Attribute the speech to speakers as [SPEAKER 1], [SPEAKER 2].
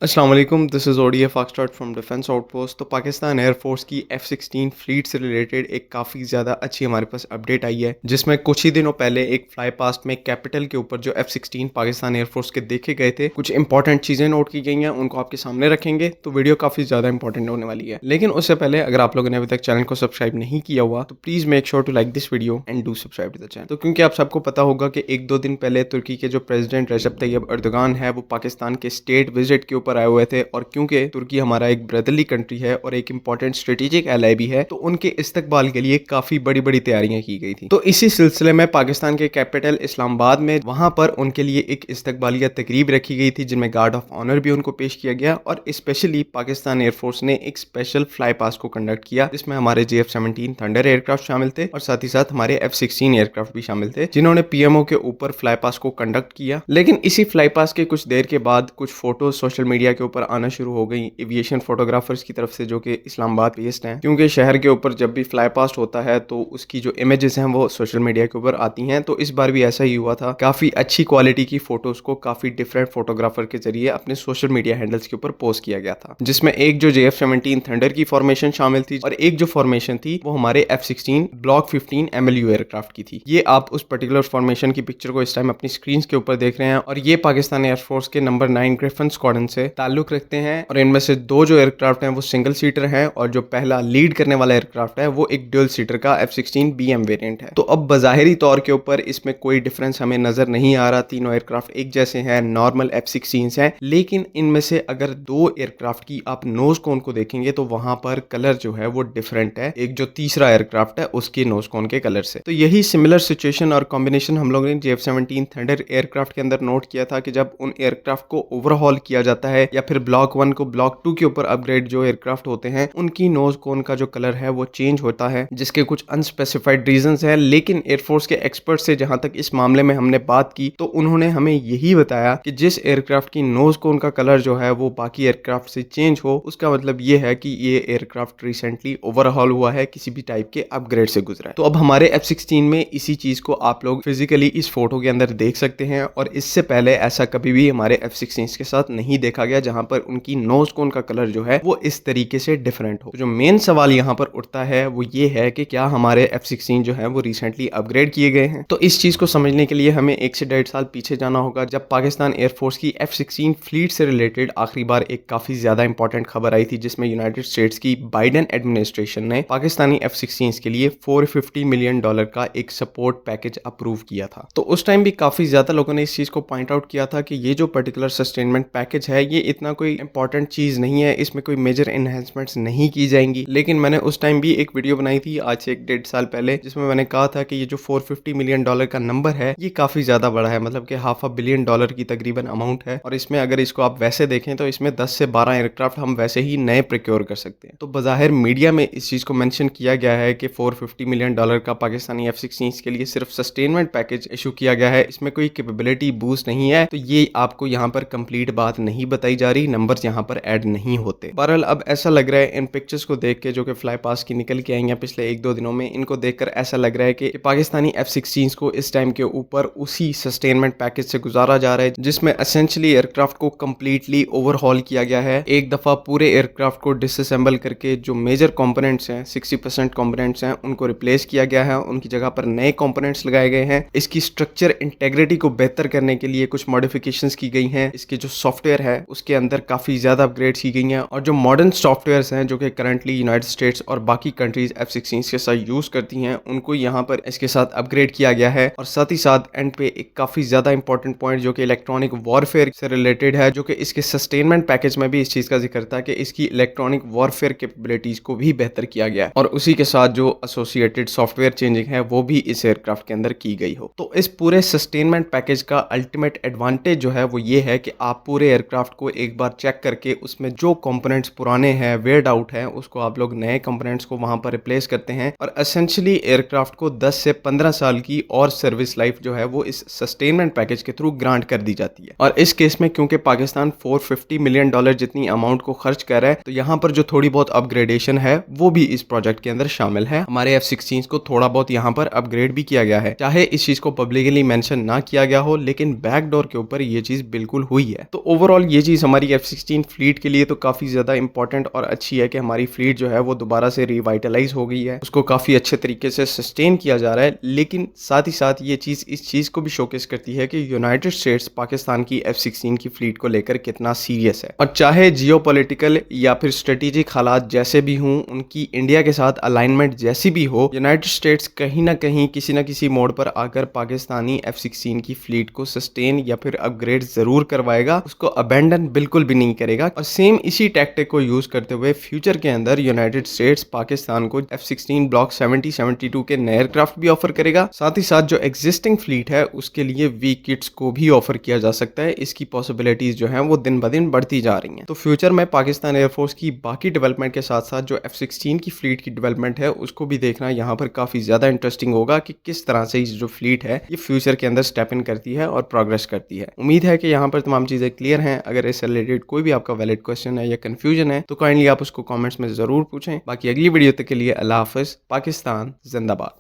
[SPEAKER 1] अस्सलाम वालेकुम, this is ODA foxtrot from defence outpost. तो पाकिस्तान एयरफोर्स की F-16 फ्लीट से रिलेटेड एक काफ़ी ज़्यादा अच्छी हमारे पास अपडेट आई है, जिसमें कुछ ही दिनों पहले एक फ्लाई पास्ट में कैपिटल के ऊपर जो F-16 पाकिस्तान एयरफोर्स के देखे गए थे, कुछ इंपॉर्टेंट चीज़ें नोट की गई हैं, उनको आपके सामने रखेंगे। तो वीडियो काफ़ी ज़्यादा इंपॉर्टेंट होने वाली है। लेकिन उससे पहले अगर आप लोगों ने अभी तक चैनल को सब्सक्राइब नहीं किया हुआ तो please make sure to like this video and do subscribe to the channel. तो क्योंकि आप सबको पता होगा कि एक दो दिन पहले तुर्की के जो प्रेसिडेंट रजब तैयब अर्दोगान है, वो पाकिस्तान के स्टेट विजिट के ऊपर आए हुए थे, और क्योंकि तुर्की हमारा एक ब्रदरली कंट्री है और एक इंपॉर्टेंट स्ट्रेटेजिक एलाई भी है, तो उनके इस्तकबाल के लिए काफी बड़ी बड़ी तैयारियां की गई थी। तो इसी सिलसिले में पाकिस्तान के कैपिटल इस्लामाबाद में वहां पर उनके लिए एक इस्तकबालिया तकरीब रखी गई थी, जिनमें गार्ड ऑफ ऑनर भी उनको पेश किया गया, और स्पेशली पाकिस्तान एयरफोर्स ने एक स्पेशल फ्लाई पास को कंडक्ट किया, जिसमें हमारे JF-17 थंडर एयरक्राफ्ट शामिल थे और साथ ही साथ हमारे F-16 एयरक्राफ्ट भी शामिल थे, जिन्होंने PMO के ऊपर फ्लाई पास को कंडक्ट किया। लेकिन इसी फ्लाई पास के कुछ देर के बाद कुछ फोटोज सोशल मीडिया के ऊपर आना शुरू हो गई एविएशन फोटोग्राफर्स की तरफ से, जो कि इस्लामाबाद बेस्ड हैं, क्योंकि शहर के ऊपर जब भी फ्लाई पास्ट होता है तो उसकी जो इमेजेस हैं वो सोशल मीडिया के ऊपर आती हैं। तो इस बार भी ऐसा ही हुआ था, काफी अच्छी क्वालिटी की फोटोज को काफी डिफरेंट फोटोग्राफर के जरिए अपने सोशल मीडिया हैंडल्स के ऊपर पोस्ट किया गया था, जिसमें एक जो JF-17 थंडर की फॉर्मेशन शामिल थी और एक जो फॉर्मेशन थी वो हमारे F-16 ब्लॉक 15 MLU एयरक्राफ्ट की थी। ये आप उस पर्टिकुलर फॉर्मेशन की पिक्चर को इस टाइम अपनी स्क्रीन के ऊपर देख रहे हैं, और ये पाकिस्तान एयरफोर्स के नंबर 9 ग्रिफन स्क्वाड्रन से ताल्लुक रखते हैं, और इनमें से दो जो एयरक्राफ्ट हैं वो सिंगल सीटर हैं, और जो पहला लीड करने वाला एयरक्राफ्ट है वो एक ड्यूल सीटर का F-16 BM वेरिएंट है। तो अब बज़ाहिरी तौर के ऊपर इसमें कोई डिफरेंस हमें नजर नहीं आ रहा, तीनों एयरक्राफ्ट एक जैसे हैं, नॉर्मल F-16 हैं, लेकिन इनमें से अगर दो एयरक्राफ्ट की आप नोज कोन को देखेंगे तो वहां पर कलर जो है वो डिफरेंट है, एक जो तीसरा एयरक्राफ्ट है उसकी नोज कोन के कलर से। तो यही सिमिलर सिचुएशन और कॉम्बिनेशन हम लोगों ने JF-17 थंडर एयरक्राफ्ट के अंदर नोट किया था, कि जब उन एयरक्राफ्ट को ओवरहॉल किया जाता है या फिर ब्लॉक 1 को ब्लॉक 2 के ऊपर अपग्रेड जो एयरक्राफ्ट होते हैं, उनकी नोज कोन का जो कलर है वो चेंज होता है, जिसके कुछ अनस्पेसिफाइड रीजंस हैं। लेकिन एयरफोर्स के एक्सपर्ट से जहां तक इस मामले में हमने बात की तो उन्होंने हमें यही बताया कि जिस एयरक्राफ्ट की नोज कोन का कलर जो है वो बाकी एयरक्राफ्ट से चेंज हो, उसका मतलब ये है कि ये एयरक्राफ्ट रिसेंटली ओवरहॉल हुआ है, किसी भी टाइप के अपग्रेड से गुजरा है। तो अब हमारे F-16 में इसी चीज को आप लोग फिजिकली इस फोटो के अंदर देख सकते हैं, और इससे पहले ऐसा कभी भी हमारे F-16 के साथ नहीं देखा गया जहां पर उनकी नोज कोन का कलर जो है वो इस तरीके से डिफरेंट हो। तो जो मेन सवाल यहाँ पर उठता है वो ये है कि क्या हमारे F-16 जो है वो रिसेंटली अपग्रेड किए गए हैं। तो इस चीज को समझने के लिए हमें 1 से 1.5 साल पीछे जाना होगा, जब पाकिस्तान एयरफोर्स की F-16 फ्लीट से रिलेटेड आखिरी बार एक काफी ज्यादा इंपॉर्टेंट खबर आई थी, जिसमें यूनाइटेड स्टेट्स की बाइडेन एडमिनिस्ट्रेशन ने पाकिस्तानी F-16 के लिए $450 मिलियन का एक सपोर्ट पैकेज अप्रूव किया था। तो उस टाइम भी काफी ज्यादा लोगों ने इस चीज को पॉइंट आउट किया था कि ये जो पर्टिकुलर सस्टेनमेंट पैकेज है ये इतना कोई इंपॉर्टेंट चीज नहीं है, इसमें कोई मेजर एनहेंसमेंट्स नहीं की जाएंगी। लेकिन मैंने उस टाइम भी एक वीडियो बनाई थी आज से 1.5 साल पहले, जिसमें मैंने कहा था कि ये जो $450 मिलियन का नंबर है ये काफी ज्यादा बड़ा है, मतलब कि $500 बिलियन की तकरीबन अमाउंट है, और इसमें अगर इसको आप वैसे देखें तो इसमें 10 से 12 एयरक्राफ्ट हम वैसे ही नए प्रोक्योर कर सकते हैं। तो बज़ाहिर मीडिया में इस चीज को मेंशन किया गया है कि $450 मिलियन का पाकिस्तानी F-16 के लिए सिर्फ सस्टेनमेंट पैकेज इशू किया गया है, इसमें कोई कैपेबिलिटी बूस्ट नहीं है। तो ये आपको यहाँ पर कंप्लीट बात नहीं बताई जा रही, नंबर्स यहाँ पर ऐड नहीं होते। बहरहाल अब ऐसा लग रहा है इन पिक्चर्स को देख के, जो कि फ्लाई पास की निकल के आई हैं पिछले 1-2 दिनों में, इनको देखकर ऐसा लग रहा है कि पाकिस्तानी F-16 को इस टाइम के ऊपर उसी सस्टेनमेंट पैकेज से गुजारा जा रहा है, जिसमें एसेंशियली एयरक्राफ्ट को कंप्लीटली ओवरहॉल किया गया है। एक दफा पूरे एयरक्राफ्ट को डिसअसेंबल करके जो मेजर कंपोनेंट्स हैं, 60% कंपोनेंट्स हैं, उनको रिप्लेस किया गया है, उनकी जगह पर नए कंपोनेंट्स लगाए गए हैं। इसकी स्ट्रक्चर इंटेग्रिटी को बेहतर करने के लिए कुछ मॉडिफिकेशंस की गई हैं। इसके जो सॉफ्टवेयर है उसके अंदर काफी ज्यादा अपग्रेड्स की गई हैं, और जो मॉडर्न सॉफ्टवेयर्स हैं जो कि करंटली यूनाइटेड स्टेट्स और बाकी कंट्रीज F-16 के साथ यूज करती हैं, उनको यहाँ पर इसके साथ अपग्रेड किया गया है। और साथ ही साथ एंड पे एक काफी ज्यादा इंपॉर्टेंट पॉइंट जो कि इलेक्ट्रॉनिक वॉरफेयर से रिलेटेड है, जो कि इसके सस्टेनमेंट पैकेज में भी इस चीज का जिक्र था कि इसकी इलेक्ट्रॉनिक वॉरफेयर कैपेबिलिटीज को भी बेहतर किया गया है, और उसी के साथ जो एसोसिएटेड सॉफ्टवेयर चेंजिंग है वो भी इस एयरक्राफ्ट के अंदर की गई हो। तो इस पूरे सस्टेनमेंट पैकेज का अल्टीमेट एडवांटेज जो है वो ये है कि आप पूरे एयरक्राफ्ट को एक बार चेक करके उसमें जो कंपोनेंट्स पुराने हैं, वेयर्ड आउट है, उसको आप लोग नए कंपोनेंट्स को वहां पर रिप्लेस करते हैं, और एसेंशियली एयरक्राफ्ट को 10 से 15 साल की और सर्विस लाइफ जो है वो इस सस्टेनमेंट पैकेज के थ्रू ग्रांट कर दी जाती है। और इस केस में क्योंकि पाकिस्तान $450 मिलियन जितनी अमाउंट को खर्च कर रहा है, तो यहाँ पर जो थोड़ी बहुत अपग्रेडेशन है वो भी इस प्रोजेक्ट के अंदर शामिल है। हमारे F-16 को थोड़ा बहुत यहाँ पर अपग्रेड भी किया गया है, चाहे इस चीज को पब्लिकली मेंशन ना किया गया हो, लेकिन बैकडोर के ऊपर ये चीज बिल्कुल हुई है। तो ओवरऑल ये चीज़ हमारी F-16 फ्लीट के लिए तो काफ़ी ज़्यादा इंपॉर्टेंट और अच्छी है कि हमारी फ्लीट जो है वो दोबारा से रिवाइटलाइज हो गई है, उसको काफ़ी अच्छे तरीके से सस्टेन किया जा रहा है। लेकिन साथ ही साथ ये चीज़ इस चीज़ को भी शोकेस करती है कि यूनाइटेड स्टेट्स पाकिस्तान की F-16 की फ्लीट को लेकर कितना सीरियस है, और चाहे जियोपॉलिटिकल या फिर स्ट्रेटेजिक हालात जैसे भी हों, उनकी इंडिया के साथ अलाइनमेंट जैसी भी हो, यूनाइटेड स्टेट्स कहीं ना कहीं किसी न किसी मोड पर आकर पाकिस्तानी F-16 की फ्लीट को सस्टेन या फिर अपग्रेड जरूर करवाएगा, उसको अबेंडन बिल्कुल भी नहीं करेगा। और सेम इसी टैक्टिक को यूज करते हुए फ्यूचर के अंदर यूनाइटेड स्टेट्स पाकिस्तान को F-16 ब्लॉक 70-72 के नए एयरक्राफ्ट भी ऑफर करेगा। साथ ही साथ जो एग्जिस्टिंग फ्लीट है उसके लिए वीक किट्स को भी ऑफर किया जा सकता है। इसकी पॉसिबिलिटीज जो है वो दिन ब दिन बढ़ती जा रही हैं। तो फ्यूचर में पाकिस्तान एयरफोर्स की बाकी डेवलपमेंट के साथ साथ जो F-16 की फ्लीट की डेवलपमेंट है उसको भी देखना यहाँ पर काफी ज्यादा इंटरेस्टिंग होगा कि किस तरह से इस जो फ्लीट है ये फ्यूचर के अंदर स्टेप इन करती है और प्रोग्रेस करती है। उम्मीद है कि यहाँ पर तमाम चीजें क्लियर हैं। अगर इससे रिलेटेड कोई भी आपका वैलिड क्वेश्चन है या कंफ्यूजन है तो काइंडली आप उसको कमेंट्स में जरूर पूछें। बाकी अगली वीडियो तक के लिए अल्लाह हाफिज। पाकिस्तान जिंदाबाद।